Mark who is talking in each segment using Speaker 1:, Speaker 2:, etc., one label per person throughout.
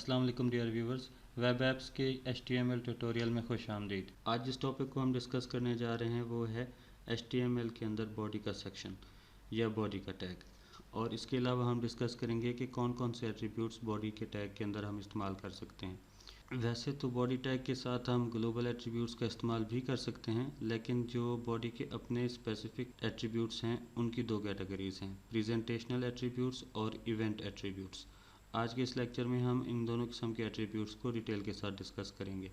Speaker 1: अस्सलाम वालेकुम dear viewers, web apps के HTML ट्यूटोरियल में खुश आमदीद। आज जिस टॉपिक को हम डिस्कस करने जा रहे हैं वो है HTML के अंदर बॉडी का सेक्शन या बॉडी का टैग। और इसके अलावा हम डिस्कस करेंगे कि कौन कौन से एट्रीब्यूट्स बॉडी के टैग के अंदर हम इस्तेमाल कर सकते हैं। वैसे तो बॉडी टैग के साथ हम ग्लोबल एट्रीब्यूट्स का इस्तेमाल भी कर सकते हैं, लेकिन जो बॉडी के अपने स्पेसिफिक एट्रीब्यूट्स हैं उनकी दो कैटेगरीज हैं, प्रेजेंटेशनल एट्रीब्यूट्स और इवेंट एट्रीब्यूट्स। आज के इस लेक्चर में हम इन दोनों किस्म के एट्रीब्यूट्स को डिटेल के साथ डिस्कस करेंगे।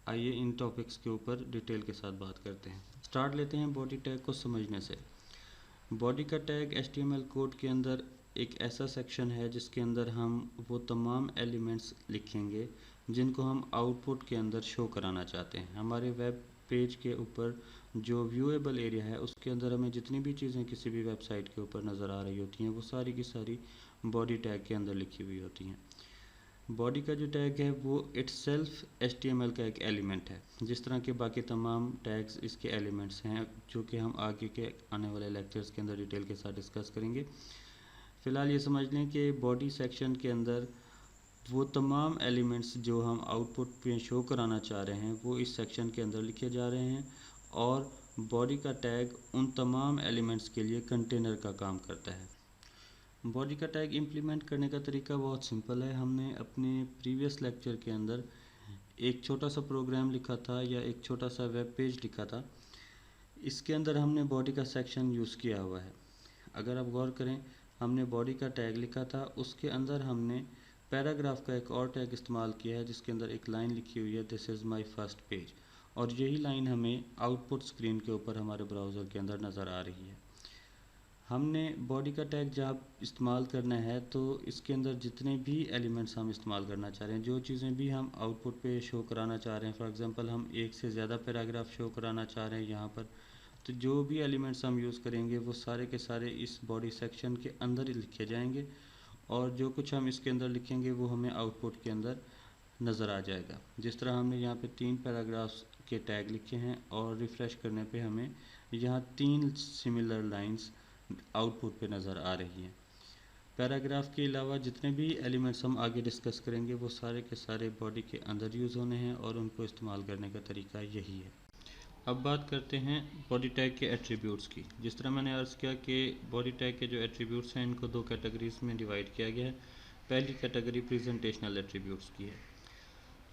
Speaker 1: आइए इन टॉपिक्स के ऊपर डिटेल के साथ बात करते हैं। स्टार्ट लेते हैं बॉडी टैग को समझने से। बॉडी का टैग HTML कोड के अंदर एक ऐसा सेक्शन है जिसके अंदर हम वो तमाम एलिमेंट्स लिखेंगे जिनको हम आउटपुट के अंदर शो कराना चाहते हैं। हमारे वेब पेज के ऊपर जो व्यूएबल एरिया है उसके अंदर हमें जितनी भी चीज़ें किसी भी वेबसाइट के ऊपर नज़र आ रही होती हैं वो सारी की सारी बॉडी टैग के अंदर लिखी हुई होती हैं। बॉडी का जो टैग है वो इटसेल्फ HTML का एक एलिमेंट है, जिस तरह के बाकी तमाम टैग्स इसके एलिमेंट्स हैं, जो कि हम आगे के आने वाले लेक्चर्स के अंदर डिटेल के साथ डिस्कस करेंगे। फ़िलहाल ये समझ लें कि बॉडी सेक्शन के अंदर वो तमाम एलिमेंट्स जो हम आउटपुट पे शो कराना चाह रहे हैं वो इस सेक्शन के अंदर लिखे जा रहे हैं, और बॉडी का टैग उन तमाम एलिमेंट्स के लिए कंटेनर का काम करता है। बॉडी का टैग इम्प्लीमेंट करने का तरीका बहुत सिंपल है। हमने अपने प्रीवियस लेक्चर के अंदर एक छोटा सा प्रोग्राम लिखा था या एक छोटा सा वेब पेज लिखा था। इसके अंदर हमने बॉडी का सेक्शन यूज़ किया हुआ है। अगर आप गौर करें, हमने बॉडी का टैग लिखा था, उसके अंदर हमने पैराग्राफ का एक और टैग इस्तेमाल किया है जिसके अंदर एक लाइन लिखी हुई है, this is my first page, और यही लाइन हमें आउटपुट स्क्रीन के ऊपर हमारे ब्राउज़र के अंदर नज़र आ रही है। हमने बॉडी का टैग जब इस्तेमाल करना है तो इसके अंदर जितने भी एलिमेंट्स हम इस्तेमाल करना चाह रहे हैं, जो चीज़ें भी हम आउटपुट पे शो कराना चाह रहे हैं, फॉर एग्जांपल हम एक से ज़्यादा पैराग्राफ शो कराना चाह रहे हैं यहाँ पर, तो जो भी एलिमेंट्स हम यूज़ करेंगे वो सारे के सारे इस बॉडी सेक्शन के अंदर ही लिखे जाएंगे, और जो कुछ हम इसके अंदर लिखेंगे वो हमें आउटपुट के अंदर नज़र आ जाएगा। जिस तरह हमने यहाँ पे 3 पैराग्राफ्स के टैग लिखे हैं और रिफ़्रेश करने पे हमें यहाँ 3 सिमिलर लाइंस आउटपुट पे नज़र आ रही हैं। पैराग्राफ के अलावा जितने भी एलिमेंट्स हम आगे डिस्कस करेंगे वो सारे के सारे बॉडी के अंदर यूज़ होने हैं और उनको इस्तेमाल करने का तरीका यही है। अब बात करते हैं बॉडी टैग के एट्रीब्यूट्स की। जिस तरह मैंने अर्ज़ किया कि बॉडी टैग के जो एट्रीब्यूट्स हैं इनको दो कैटेगरीज में डिवाइड किया गया है। पहली कैटेगरी प्रेजेंटेशनल एट्रीब्यूट्स की है।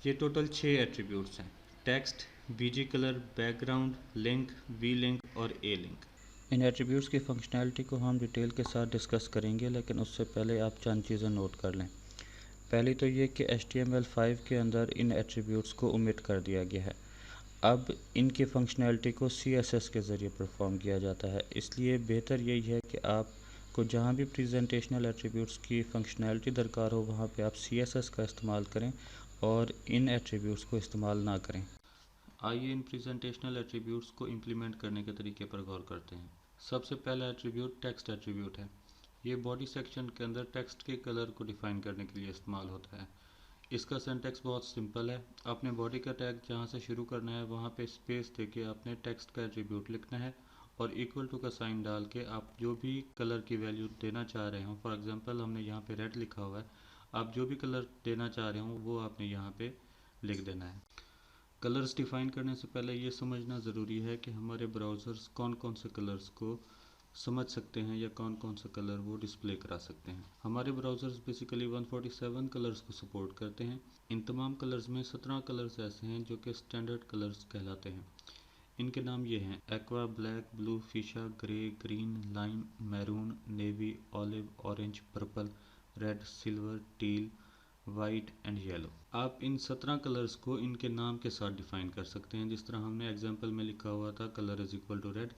Speaker 1: ये टोटल 6 एट्रीब्यूट्स हैं: text, BG colour, background, link, V link और ए लिंक। इन एट्रीब्यूट्स की फंक्शनैलिटी को हम डिटेल के साथ डिस्कस करेंगे, लेकिन उससे पहले आप चंद चीज़ें नोट कर लें। पहली तो ये कि HTML5 के अंदर इन एट्रीब्यूट्स को ओमिट कर दिया गया है। अब इनकी फंक्शनैलिटी को CSS के ज़रिए परफॉर्म किया जाता है, इसलिए बेहतर यही है कि आपको जहाँ भी प्रेजेंटेशनल एट्रीब्यूट्स की फंक्शनैलिटी दरकार हो वहाँ पे आप CSS का इस्तेमाल करें और इन एट्रीब्यूट्स को इस्तेमाल ना करें। आइए इन प्रेजेंटेशनल एट्रीब्यूट्स को इम्प्लीमेंट करने के तरीके पर गौर करते हैं। सबसे पहला एट्रीब्यूट टेक्स्ट एट्रीब्यूट है। ये बॉडी सेक्शन के अंदर टेक्स्ट के कलर को डिफ़ाइन करने के लिए इस्तेमाल होता है। इसका सिंटैक्स बहुत सिंपल है। आपने बॉडी का टैग जहाँ से शुरू करना है वहाँ पे स्पेस देके आपने टेक्स्ट का एट्रीब्यूट लिखना है और इक्वल टू का साइन डाल के आप जो भी कलर की वैल्यू देना चाह रहे हो, फॉर एग्जांपल हमने यहाँ पे रेड लिखा हुआ है, आप जो भी कलर देना चाह रहे हो वो आपने यहाँ पे लिख देना है। कलर्स डिफ़ाइन करने से पहले ये समझना ज़रूरी है कि हमारे ब्राउज़र्स कौन कौन से कलर्स को समझ सकते हैं या कौन कौन सा कलर वो डिस्प्ले करा सकते हैं। हमारे ब्राउज़र्स बेसिकली 147 कलर्स को सपोर्ट करते हैं। इन तमाम कलर्स में 17 कलर्स ऐसे हैं जो कि स्टैंडर्ड कलर्स कहलाते हैं। इनके नाम ये हैं: aqua, black, blue, fuchsia, grey, green, lime, maroon, navy, olive, orange, purple, red, silver, teal, white and yellow. आप इन 17 कलर्स को इनके नाम के साथ डिफ़ाइन कर सकते हैं। जिस तरह हमने एग्जाम्पल में लिखा हुआ था colour is equal to red,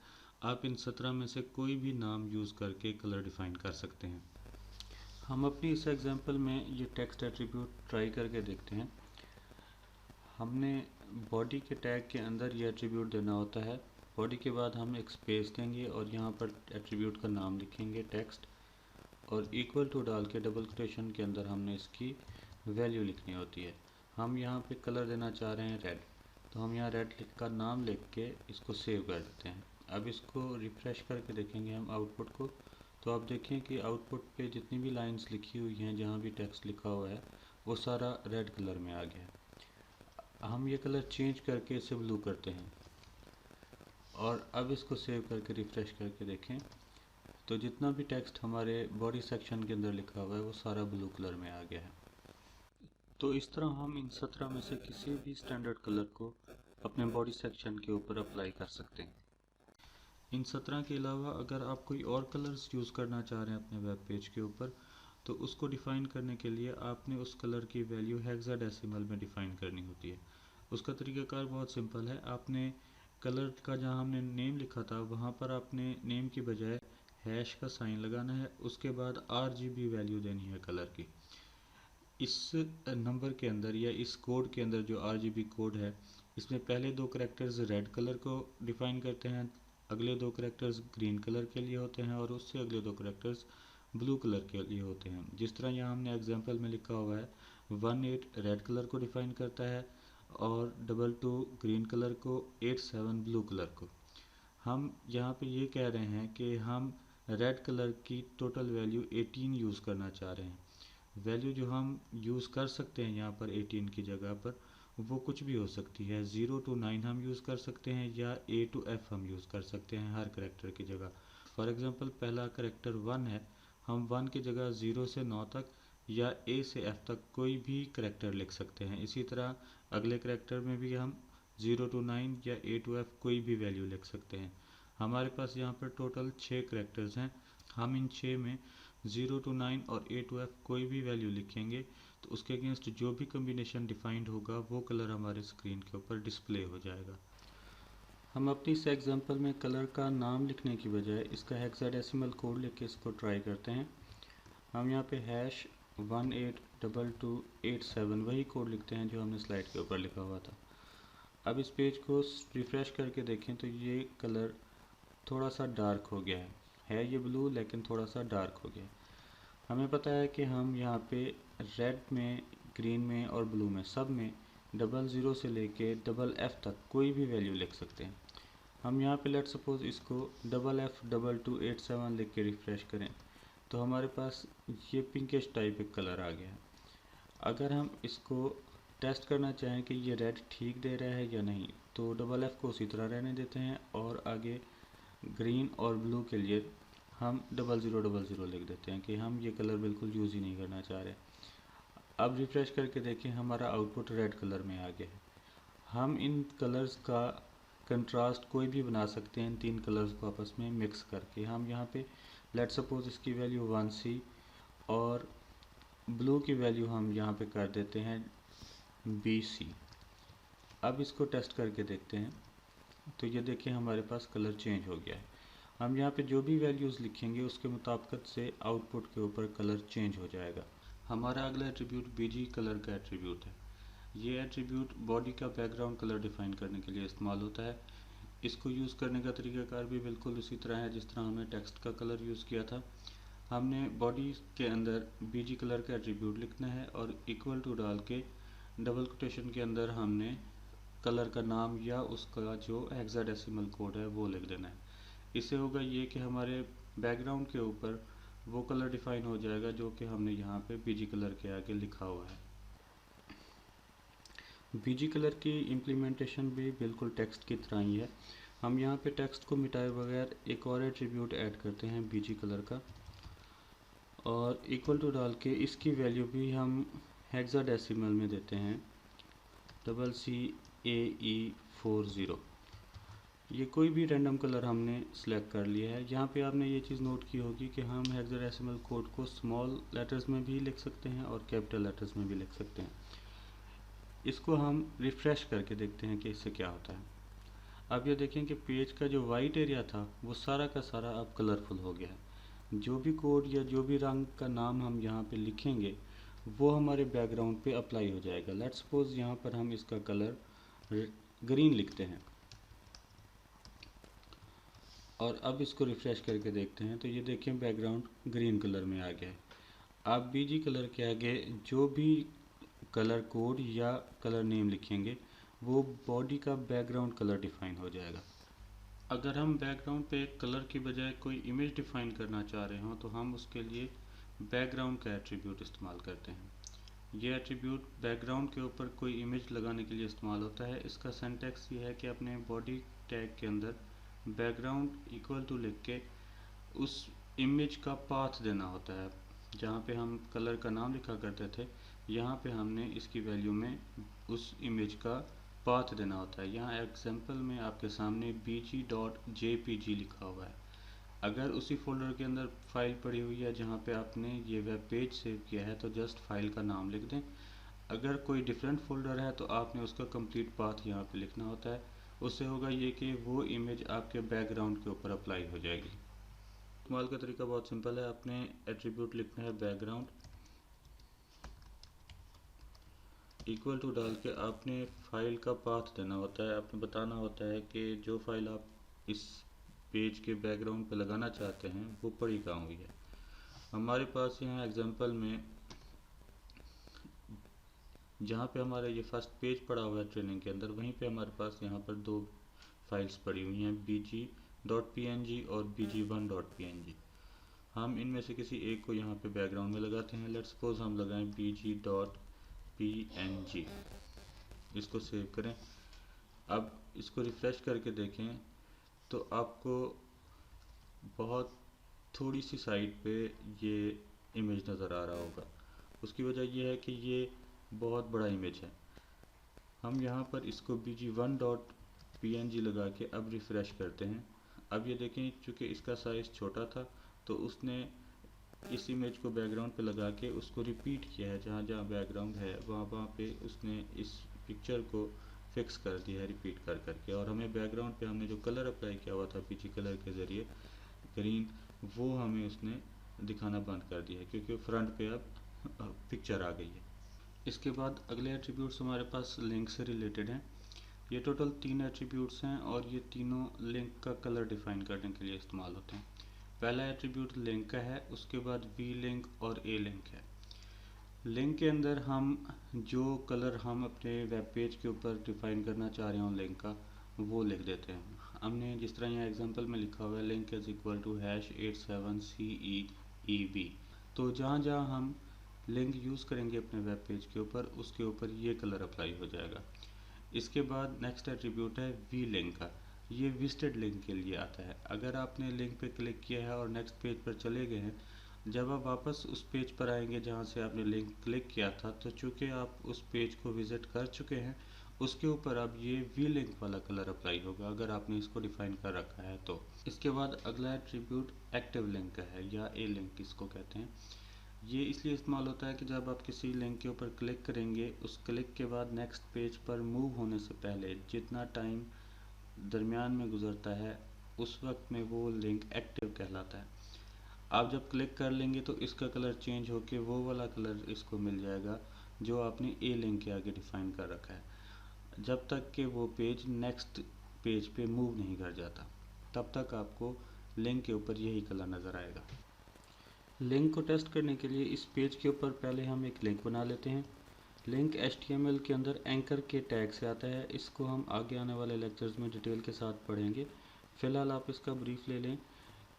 Speaker 1: आप इन 17 में से कोई भी नाम यूज़ करके कलर डिफ़ाइन कर सकते हैं। हम अपनी इस एग्जाम्पल में ये टेक्स्ट एट्रीब्यूट ट्राई करके देखते हैं। हमने बॉडी के टैग के अंदर ये एट्रीब्यूट देना होता है। बॉडी के बाद हम एक स्पेस देंगे और यहाँ पर एट्रीब्यूट का नाम लिखेंगे टेक्स्ट, और इक्वल टू डाल के डबल कोटेशन के अंदर हमने इसकी वैल्यू लिखनी होती है। हम यहाँ पे कलर देना चाह रहे हैं रेड, तो हम यहाँ रेड का नाम लिख के इसको सेव कर देते हैं। अब इसको रिफ़्रेश करके देखेंगे हम आउटपुट को, तो आप देखें कि आउटपुट पे जितनी भी लाइंस लिखी हुई हैं, जहाँ भी टेक्स्ट लिखा हुआ है, वो सारा रेड कलर में आ गया है। हम ये कलर चेंज करके इसे ब्लू करते हैं और अब इसको सेव करके रिफ़्रेश करके देखें तो जितना भी टेक्स्ट हमारे बॉडी सेक्शन के अंदर लिखा हुआ है वो सारा ब्लू कलर में आ गया है। तो इस तरह हम इन 17 में से किसी भी स्टैंडर्ड कलर को अपने बॉडी सेक्शन के ऊपर अप्लाई कर सकते हैं। इन 17 के अलावा अगर आप कोई और कलर्स यूज़ करना चाह रहे हैं अपने वेब पेज के ऊपर तो उसको डिफ़ाइन करने के लिए आपने उस कलर की वैल्यू हेक्साडेसिमल में डिफ़ाइन करनी होती है। उसका तरीक़ाकार बहुत सिंपल है। आपने कलर का जहाँ हमने नेम लिखा था वहाँ पर आपने नेम की बजाय हैश का साइन लगाना है, उसके बाद RGB वैल्यू देनी है कलर की। इस नंबर के अंदर या इस कोड के अंदर जो RGB कोड है इसमें पहले दो करैक्टर्स रेड कलर को डिफ़ाइन करते हैं, अगले दो करैक्टर्स ग्रीन कलर के लिए होते हैं और उससे अगले दो करैक्टर्स ब्लू कलर के लिए होते हैं। जिस तरह यहाँ हमने एग्जांपल में लिखा हुआ है 18 रेड कलर को डिफ़ाइन करता है और 22 ग्रीन कलर को, 87 ब्लू कलर को। हम यहाँ पे ये कह रहे हैं कि हम रेड कलर की टोटल वैल्यू 18 यूज़ करना चाह रहे हैं। वैल्यू जो हम यूज़ कर सकते हैं यहाँ पर 18 की जगह पर वो कुछ भी हो सकती है। 0 to 9 हम यूज़ कर सकते हैं या A to F हम यूज़ कर सकते हैं हर करेक्टर की जगह। फॉर एग्ज़ाम्पल पहला करेक्टर 1 है, हम 1 की जगह 0 से 9 तक या A से F तक कोई भी करेक्टर लिख सकते हैं। इसी तरह अगले करेक्टर में भी हम 0 to 9 या A to F कोई भी वैल्यू लिख सकते हैं। हमारे पास यहाँ पर टोटल 6 करेक्टर्स हैं। हम इन 6 में 0 to 9 और A to F कोई भी वैल्यू लिखेंगे तो उसके अगेंस्ट जो भी कम्बिनेशन डिफाइंड होगा वो कलर हमारे स्क्रीन के ऊपर डिस्प्ले हो जाएगा। हम अपनी इस एग्जांपल में कलर का नाम लिखने की बजाय इसका हेक्साडेसिमल कोड लिख के इसको ट्राई करते हैं। हम यहाँ पे हैश 182287 वही कोड लिखते हैं जो हमने स्लाइड के ऊपर लिखा हुआ था। अब इस पेज को रिफ़्रेश करके देखें तो ये कलर थोड़ा सा डार्क हो गया है ये ब्लू लेकिन थोड़ा सा डार्क हो गया है। हमें पता है कि हम यहाँ पे रेड में, ग्रीन में और ब्लू में सब में 00 से लेके FF तक कोई भी वैल्यू लिख सकते हैं। हम यहाँ पे लेट सपोज इसको FF2287 लिख के रिफ़्रेश करें तो हमारे पास ये पिंकिश टाइप एक कलर आ गया है। अगर हम इसको टेस्ट करना चाहें कि ये रेड ठीक दे रहा है या नहीं तो FF को उसी तरह रहने देते हैं और आगे ग्रीन और ब्लू के लिए हम 0000 लिख देते हैं कि हम ये कलर बिल्कुल यूज़ ही नहीं करना चाह रहे। अब रिफ़्रेश करके देखें हमारा आउटपुट रेड कलर में आ गया है। हम इन कलर्स का कंट्रास्ट कोई भी बना सकते हैं इन तीन कलर्स को आपस में मिक्स करके। हम यहाँ पे लेट सपोज इसकी वैल्यू 1C और ब्लू की वैल्यू हम यहाँ पे कर देते हैं BC। अब इसको टेस्ट करके देखते हैं तो ये देखिए हमारे पास कलर चेंज हो गया है। हम यहाँ पे जो भी वैल्यूज़ लिखेंगे उसके मुताबिक से आउटपुट के ऊपर कलर चेंज हो जाएगा। हमारा अगला एट्रीब्यूट BG कलर का एट्रीब्यूट है। ये एट्रीब्यूट बॉडी का बैकग्राउंड कलर डिफ़ाइन करने के लिए इस्तेमाल होता है। इसको यूज़ करने का तरीक़ाकार भी बिल्कुल उसी तरह है जिस तरह हमने टेक्स्ट का कलर यूज़ किया था। हमने बॉडी के अंदर BG कलर का एट्रीब्यूट लिखना है और इक्वल टू डाल के डबल कोटेशन के अंदर हमने कलर का नाम या उसका जो हेक्साडेसिमल कोड है वो लिख देना है। इससे होगा ये कि हमारे बैकग्राउंड के ऊपर वो कलर डिफ़ाइन हो जाएगा जो कि हमने यहाँ पे BG कलर के आगे लिखा हुआ है। BG कलर की इम्प्लीमेंटेशन भी बिल्कुल टेक्स्ट की तरह ही है। हम यहाँ पे टेक्स्ट को मिटाए बगैर एक और एट्रीब्यूट ऐड करते हैं BG कलर का और इक्वल टू डाल के इसकी वैल्यू भी हम हेक्साडेसिमल में देते हैं CCAE40। ये कोई भी रैंडम कलर हमने सेलेक्ट कर लिया है। यहाँ पे आपने ये चीज़ नोट की होगी कि हम हेक्साडेसिमल कोड को स्मॉल लेटर्स में भी लिख सकते हैं और कैपिटल लेटर्स में भी लिख सकते हैं। इसको हम रिफ़्रेश करके देखते हैं कि इससे क्या होता है। अब ये देखें कि पेज का जो वाइट एरिया था वो सारा का सारा अब कलरफुल हो गया है। जो भी कोड या जो भी रंग का नाम हम यहाँ पे लिखेंगे वो हमारे बैकग्राउंड पे अप्लाई हो जाएगा। लेट्स सपोज यहाँ पर हम इसका कलर ग्रीन लिखते हैं और अब इसको रिफ़्रेश करके देखते हैं तो ये देखें बैकग्राउंड ग्रीन कलर में आ गया है। आप BG कलर के आगे जो भी कलर कोड या कलर नेम लिखेंगे वो बॉडी का बैकग्राउंड कलर डिफ़ाइन हो जाएगा। अगर हम बैकग्राउंड पे एक कलर की बजाय कोई इमेज डिफ़ाइन करना चाह रहे हों तो हम उसके लिए बैकग्राउंड का एट्रीब्यूट इस्तेमाल करते हैं। ये एट्रीब्यूट बैकग्राउंड के ऊपर कोई इमेज लगाने के लिए इस्तेमाल होता है। इसका सिंटैक्स ये है कि अपने बॉडी टैग के अंदर बैकग्राउंड इक्वल टू लिख के उस इमेज का पाथ देना होता है। जहाँ पे हम कलर का नाम लिखा करते थे, यहाँ पे हमने इसकी वैल्यू में उस इमेज का पाथ देना होता है। यहाँ एग्जांपल में आपके सामने bg.jpg लिखा हुआ है। अगर उसी फोल्डर के अंदर फाइल पड़ी हुई है जहाँ पे आपने ये वेब पेज सेव किया है तो जस्ट फाइल का नाम लिख दें। अगर कोई डिफरेंट फोल्डर है तो आपने उसका कंप्लीट पाथ यहाँ पे लिखना होता है। उससे होगा ये कि वो इमेज आपके बैकग्राउंड के ऊपर अप्लाई हो जाएगी। इस्तेमाल का तरीका बहुत सिंपल है। आपने एट्रीब्यूट लिखना है बैकग्राउंड इक्वल टू डाल के आपने फाइल का पाथ देना होता है। आपने बताना होता है कि जो फाइल आप इस पेज के बैकग्राउंड पे लगाना चाहते हैं वो पड़ी कहाँ हुई है। हमारे पास यहाँ एग्जांपल में जहाँ पे हमारा ये फर्स्ट पेज पड़ा हुआ है ट्रेनिंग के अंदर, वहीं पे हमारे पास यहाँ पर दो फाइल्स पड़ी हुई हैं, bg.png और bg1.png। हम इनमें से किसी एक को यहाँ पे बैकग्राउंड में लगाते हैं। लेट्स सपोज हम लगाएं bg.png। इसको सेव करें। अब इसको रिफ्रेश करके देखें तो आपको बहुत थोड़ी सी साइड पे ये इमेज नज़र आ रहा होगा। उसकी वजह यह है कि ये बहुत बड़ा इमेज है। हम यहाँ पर इसको bg1.png लगा के अब रिफ़्रेश करते हैं। अब ये देखें, चूँकि इसका साइज़ छोटा था तो उसने इस इमेज को बैकग्राउंड पे लगा के उसको रिपीट किया है। जहाँ जहाँ बैकग्राउंड है वहाँ पे उसने इस पिक्चर को फिक्स कर दिया है रिपीट कर करके। और हमें बैकग्राउंड पे हमने जो कलर अप्लाई किया हुआ था पीजी कलर के ज़रिए ग्रीन, वो हमें उसने दिखाना बंद कर दिया है क्योंकि फ्रंट पे अब पिक्चर आ गई है। इसके बाद अगले एट्रीब्यूट्स हमारे पास लिंक से रिलेटेड हैं। ये टोटल 3 एट्रीब्यूट्स हैं और ये तीनों लिंक का कलर डिफाइन करने के लिए इस्तेमाल होते हैं। पहला एट्रीब्यूट लिंक का है, उसके बाद वी लिंक और ए लिंक है। लिंक के अंदर हम जो कलर हम अपने वेब पेज के ऊपर डिफाइन करना चाह रहे हो लिंक का, वो लिख देते हैं। हमने जिस तरह यहाँ एग्जांपल में लिखा हुआ है link is equal to #87CEEB। तो जहाँ जहाँ हम लिंक यूज़ करेंगे अपने वेब पेज के ऊपर, उसके ऊपर ये कलर अप्लाई हो जाएगा। इसके बाद नेक्स्ट एट्रीब्यूट है वी लिंक का। ये विजिटेड लिंक के लिए आता है। अगर आपने लिंक पे क्लिक किया है और नेक्स्ट पेज पर चले गए हैं, जब आप वापस उस पेज पर आएंगे जहाँ से आपने लिंक क्लिक किया था, तो चूँकि आप उस पेज को विज़िट कर चुके हैं, उसके ऊपर अब ये वी लिंक वाला कलर अप्लाई होगा अगर आपने इसको डिफाइन कर रखा है तो। इसके बाद अगला एट्रीब्यूट एक्टिव लिंक का है या ए लिंक इसको कहते हैं। ये इसलिए इस्तेमाल होता है कि जब आप किसी लिंक के ऊपर क्लिक करेंगे, उस क्लिक के बाद नेक्स्ट पेज पर मूव होने से पहले जितना टाइम दरमियान में गुजरता है, उस वक्त में वो लिंक एक्टिव कहलाता है। आप जब क्लिक कर लेंगे तो इसका कलर चेंज होके वो वाला कलर इसको मिल जाएगा जो आपने ए लिंक के आगे डिफाइन कर रखा है, जब तक कि वो पेज नेक्स्ट पेज पे मूव नहीं कर जाता। तब तक आपको लिंक के ऊपर यही कलर नज़र आएगा। लिंक को टेस्ट करने के लिए इस पेज के ऊपर पहले हम एक लिंक बना लेते हैं। लिंक HTML के अंदर एंकर के टैग से आता है। इसको हम आगे आने वाले लेक्चर्स में डिटेल के साथ पढ़ेंगे। फ़िलहाल आप इसका ब्रीफ ले लें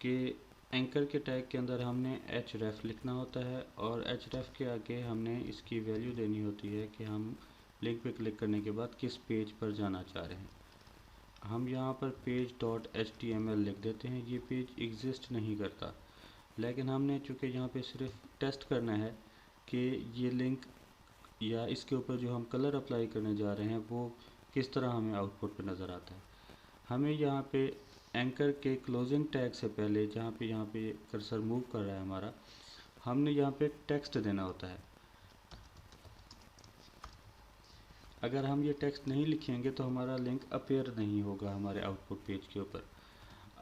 Speaker 1: कि एंकर के टैग के अंदर हमने href लिखना होता है और href के आगे हमने इसकी वैल्यू देनी होती है कि हम लिंक पे क्लिक करने के बाद किस पेज पर जाना चाह रहे हैं। हम यहाँ पर page.html लिख देते हैं। ये पेज एग्जिस्ट नहीं करता, लेकिन हमने चूँकि यहाँ पे सिर्फ टेस्ट करना है कि ये लिंक या इसके ऊपर जो हम कलर अप्लाई करने जा रहे हैं वो किस तरह हमें आउटपुट पे नज़र आता है। हमें यहाँ पे एंकर के क्लोजिंग टैग से पहले यहाँ पे कर्सर मूव कर रहा है हमारा, हमने यहाँ पे टेक्स्ट देना होता है। अगर हम ये टेक्स्ट नहीं लिखेंगे तो हमारा लिंक अपीयर नहीं होगा हमारे आउटपुट पेज के ऊपर।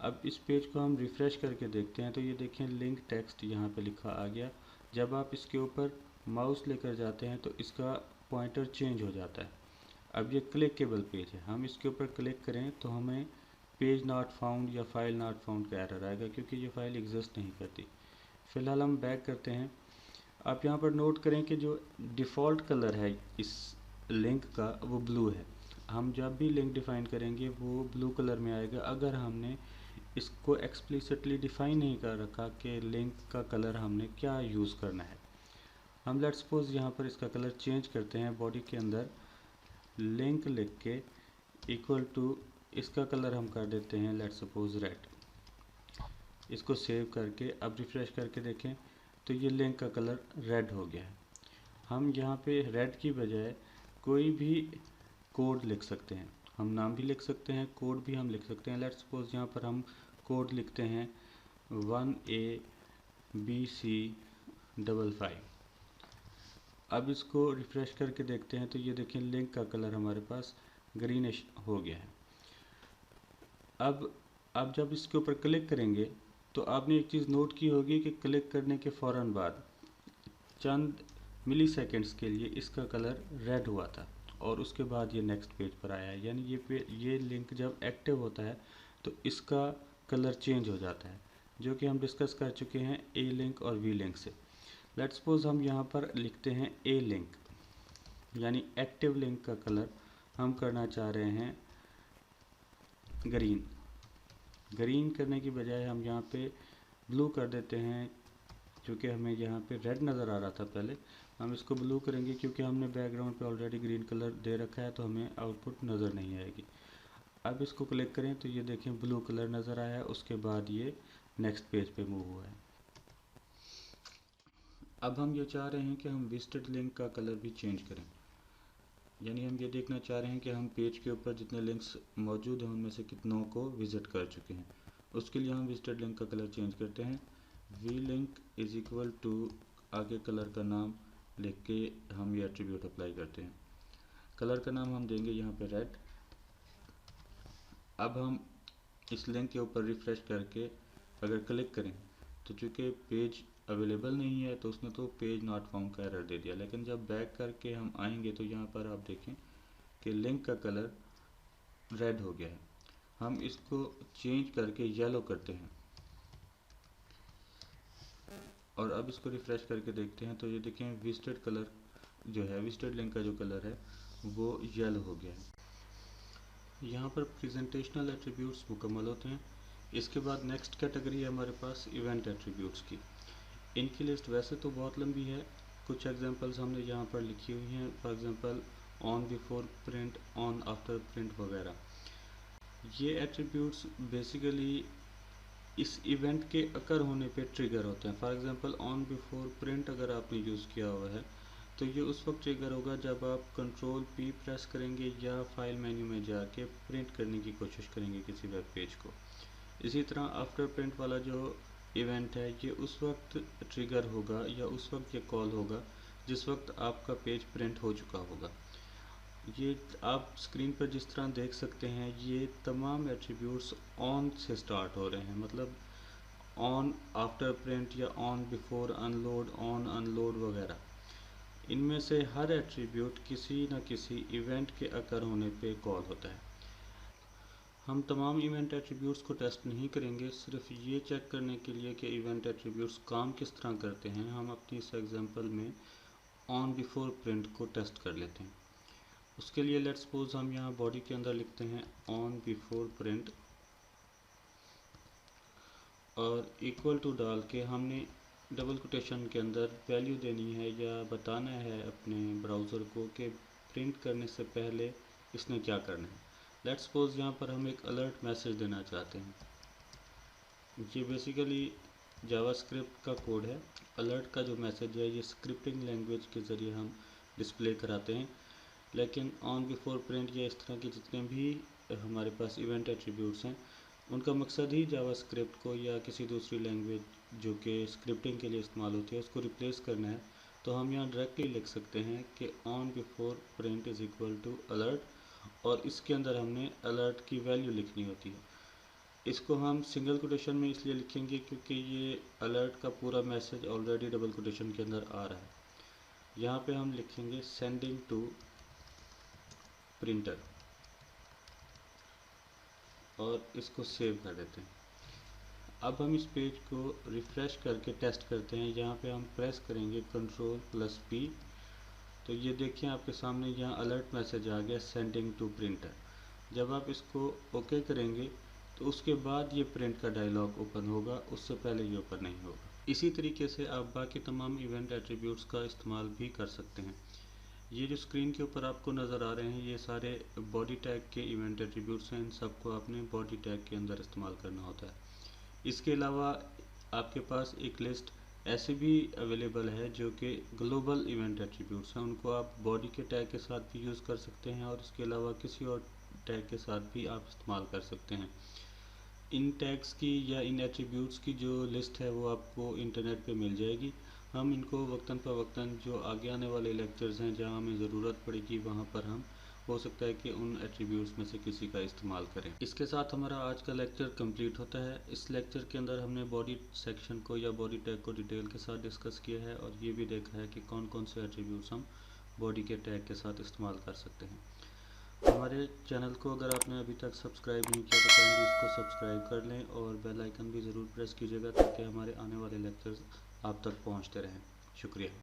Speaker 1: अब इस पेज को हम रिफ़्रेश करके देखते हैं तो ये देखें लिंक टेक्स्ट यहाँ पे लिखा आ गया। जब आप इसके ऊपर माउस लेकर जाते हैं तो इसका पॉइंटर चेंज हो जाता है। अब ये क्लिकेबल पेज है, हम इसके ऊपर क्लिक करें तो हमें पेज नॉट फाउंड या फाइल नॉट फाउंड का एरर आएगा क्योंकि ये फाइल एग्जिस्ट नहीं करती। फ़िलहाल हम बैक करते हैं। आप यहाँ पर नोट करें कि जो डिफ़ॉल्ट कलर है इस लिंक का वो ब्लू है। हम जब भी लिंक डिफ़ाइन करेंगे वो ब्लू कलर में आएगा अगर हमने इसको एक्सप्लिसिटली डिफ़ाइन नहीं कर रखा कि लिंक का कलर हमने क्या यूज़ करना है। हम लेट्स सपोज यहाँ पर इसका कलर चेंज करते हैं, बॉडी के अंदर लिंक लिख के इक्वल टू इसका कलर हम कर देते हैं लेट्स सपोज रेड। इसको सेव करके अब रिफ्रेश करके देखें तो ये लिंक का कलर रेड हो गया है। हम यहाँ पे रेड की बजाय कोई भी कोड लिख सकते हैं, हम नाम भी लिख सकते हैं, कोड भी हम लिख सकते हैं। लेट्स सपोज यहाँ पर हम कोड लिखते हैं 1ABC55। अब इसको रिफ्रेश करके देखते हैं तो ये देखें लिंक का कलर हमारे पास ग्रीनिश हो गया है। अब जब इसके ऊपर क्लिक करेंगे तो आपने एक चीज़ नोट की होगी कि क्लिक करने के फ़ौरन बाद चंद मिली सेकेंड्स के लिए इसका कलर रेड हुआ था और उसके बाद ये नेक्स्ट पेज पर आया है। यानी ये लिंक जब एक्टिव होता है तो इसका कलर चेंज हो जाता है, जो कि हम डिस्कस कर चुके हैं ए लिंक और वी लिंक से। लेट्स सपोज हम यहाँ पर लिखते हैं ए लिंक, यानी एक्टिव लिंक का कलर हम करना चाह रहे हैं ग्रीन। ग्रीन करने की बजाय हम यहाँ पे ब्लू कर देते हैं, क्योंकि हमें यहाँ पे रेड नज़र आ रहा था पहले, हम इसको ब्लू करेंगे क्योंकि हमने बैकग्राउंड पे ऑलरेडी ग्रीन कलर दे रखा है तो हमें आउटपुट नज़र नहीं आएगी। अब इसको क्लिक करें तो ये देखें ब्लू कलर नज़र आया, उसके बाद ये नेक्स्ट पेज पे मूव हुआ है। अब हम ये चाह रहे हैं कि हम विजिटेड लिंक का कलर भी चेंज करें, यानी हम ये देखना चाह रहे हैं कि हम पेज के ऊपर जितने लिंक्स मौजूद हैं उनमें से कितनों को विज़िट कर चुके हैं। उसके लिए हम विजिटेड लिंक का कलर चेंज करते हैं, V link is equal to आगे कलर का नाम लिख के हम ये एट्रीब्यूट अप्लाई करते हैं। कलर का नाम हम देंगे यहाँ पे रेड। अब हम इस लिंक के ऊपर रिफ़्रेश करके अगर क्लिक करें तो चूँकि पेज अवेलेबल नहीं है तो उसने तो पेज नॉट फाउंड का एरर दे दिया, लेकिन जब बैक करके हम आएंगे तो यहाँ पर आप देखें कि लिंक का कलर रेड हो गया है। हम इसको चेंज करके येलो करते हैं और अब इसको रिफ़्रेश करके देखते हैं तो ये देखें विजिटेड कलर जो है, विजिटेड लिंक का जो कलर है वो येलो हो गया है। यहाँ पर प्रेजेंटेशनल एट्रीब्यूट्स मुकम्मल होते हैं। इसके बाद नेक्स्ट कैटेगरी है हमारे पास इवेंट एट्रीब्यूट्स की। इनकी लिस्ट वैसे तो बहुत लंबी है, कुछ एग्जांपल्स हमने यहाँ पर लिखी हुई हैं, for example on before print, on after print वगैरह। ये एट्रीब्यूट्स बेसिकली इस इवेंट के अकर होने पे ट्रिगर होते हैं। For example on before print अगर आपने यूज़ किया हुआ है तो ये उस वक्त ट्रिगर होगा जब आप कंट्रोल P प्रेस करेंगे या फाइल मेन्यू में जाके प्रिंट करने की कोशिश करेंगे किसी वेब पेज को। इसी तरह आफ्टर प्रिंट वाला जो इवेंट है ये उस वक्त ट्रिगर होगा या उस वक्त ये कॉल होगा जिस वक्त आपका पेज प्रिंट हो चुका होगा। ये आप स्क्रीन पर जिस तरह देख सकते हैं ये तमाम एट्रीब्यूट्स ऑन से स्टार्ट हो रहे हैं, मतलब ऑन आफ्टर प्रिंट या on before unload, on unload वगैरह। इनमें से हर एट्रीब्यूट किसी न किसी इवेंट के अकर होने पे कॉल होता है। हम तमाम इवेंट एट्रीब्यूट्स को टेस्ट नहीं करेंगे, सिर्फ ये चेक करने के लिए कि इवेंट एट्रीब्यूट्स काम किस तरह करते हैं हम अपनी इस एग्जांपल में ऑन बिफोर प्रिंट को टेस्ट कर लेते हैं। उसके लिए लेट्स सपोज हम यहाँ बॉडी के अंदर लिखते हैं ऑन बिफोर प्रिंट और इक्वल टू डाल के हमने डबल कोटेशन के अंदर वैल्यू देनी है या बताना है अपने ब्राउज़र को कि प्रिंट करने से पहले इसने क्या करना है। लेट्स सपोज यहाँ पर हम एक अलर्ट मैसेज देना चाहते हैं। ये बेसिकली जावास्क्रिप्ट का कोड है। अलर्ट का जो मैसेज है ये स्क्रिप्टिंग लैंग्वेज के ज़रिए हम डिस्प्ले कराते हैं, लेकिन ऑन बिफोर प्रिंट या इस तरह के जितने भी हमारे पास इवेंट एट्रीब्यूट्स हैं उनका मकसद ही जावास्क्रिप्ट को या किसी दूसरी लैंग्वेज जो कि स्क्रिप्टिंग के लिए इस्तेमाल होती है उसको रिप्लेस करना है। तो हम यहाँ डायरेक्टली लिख सकते हैं कि on before print is equal to alert और इसके अंदर हमने अलर्ट की वैल्यू लिखनी होती है। इसको हम सिंगल कोटेशन में इसलिए लिखेंगे क्योंकि ये अलर्ट का पूरा मैसेज ऑलरेडी डबल कोटेशन के अंदर आ रहा है। यहाँ पे हम लिखेंगे सेंडिंग टू प्रिंटर और इसको सेव कर देते हैं। अब हम इस पेज को रिफ़्रेश करके टेस्ट करते हैं। यहाँ पे हम प्रेस करेंगे Ctrl+P तो ये देखिए आपके सामने यहाँ अलर्ट मैसेज आ गया सेंडिंग टू प्रिंटर। जब आप इसको ओके करेंगे तो उसके बाद ये प्रिंट का डायलॉग ओपन होगा, उससे पहले ये ओपन नहीं होगा। इसी तरीके से आप बाकी तमाम इवेंट एट्रीब्यूट्स का इस्तेमाल भी कर सकते हैं। ये जो स्क्रीन के ऊपर आपको नज़र आ रहे हैं ये सारे बॉडी टैग के इवेंट एट्रीब्यूट्स हैं। इन सबको आपने बॉडी टैग के अंदर इस्तेमाल करना होता है। इसके अलावा आपके पास एक लिस्ट ऐसे भी अवेलेबल है जो कि ग्लोबल इवेंट एट्रीब्यूट्स हैं। उनको आप बॉडी के टैग के साथ भी यूज़ कर सकते हैं और इसके अलावा किसी और टैग के साथ भी आप इस्तेमाल कर सकते हैं। इन टैग्स की या इन एट्रीब्यूट्स की जो लिस्ट है वो आपको इंटरनेट पे मिल जाएगी। हम इनको वक्तन फ़वक्तन जो आगे आने वाले लेक्चर्स हैं जहां हमें ज़रूरत पड़ेगी वहां पर हम हो सकता है कि उन एट्रीब्यूट्स में से किसी का इस्तेमाल करें। इसके साथ हमारा आज का लेक्चर कंप्लीट होता है। इस लेक्चर के अंदर हमने बॉडी सेक्शन को या बॉडी टैग को डिटेल के साथ डिस्कस किया है और ये भी देखा है कि कौन कौन से एट्रीब्यूट्स हम बॉडी के टैग के साथ इस्तेमाल कर सकते हैं। हमारे चैनल को अगर आपने अभी तक सब्सक्राइब नहीं किया तो काइंडली इसको सब्सक्राइब कर लें और बेल आइकन भी ज़रूर प्रेस कीजिएगा ताकि हमारे आने वाले लेक्चर्स आप तक पहुंचते रहें। शुक्रिया।